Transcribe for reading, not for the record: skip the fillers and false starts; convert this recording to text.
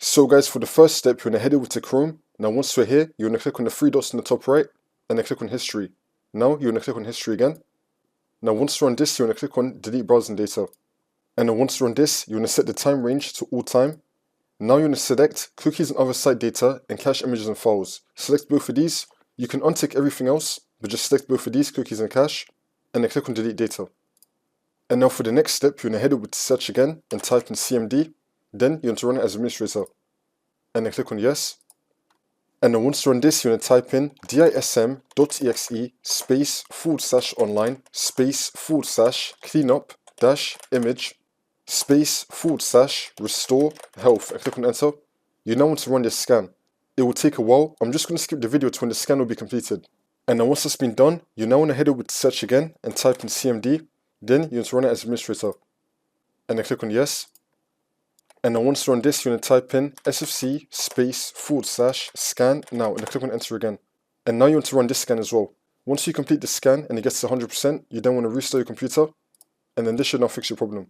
So guys, for the first step, you're going to head over to Chrome. Now once we're here, you're going to click on the three dots in the top right, and then click on History. Now you're going to click on History again. Now once you're on this, you're going to click on Delete Browsing Data. And then once you're on this, you're going to set the time range to all time. Now you're going to select Cookies and Other Site Data and Cache Images and Files. Select both of these. You can untick everything else, but just select both of these, Cookies and Cache, and then click on Delete Data. And now for the next step, you're going to head over to Search again and type in CMD. Then you're going to run it as administrator. And then click on Yes. And then once you're on this, you're going to type in DISM.exe /online /cleanup-image /Restorehealth and click on Enter. You now want to run this scan. It will take a while. I'm just going to skip the video to when the scan will be completed. And then once that's been done, you now want to head over to Search again and type in CMD. Then you want to run it as administrator. And then click on Yes. And then once you're on this, you're going to type in sfc /scan now and then click on Enter again. And now you want to run this scan as well. Once you complete the scan and it gets to 100%, you then want to restart your computer, and then this should now fix your problem.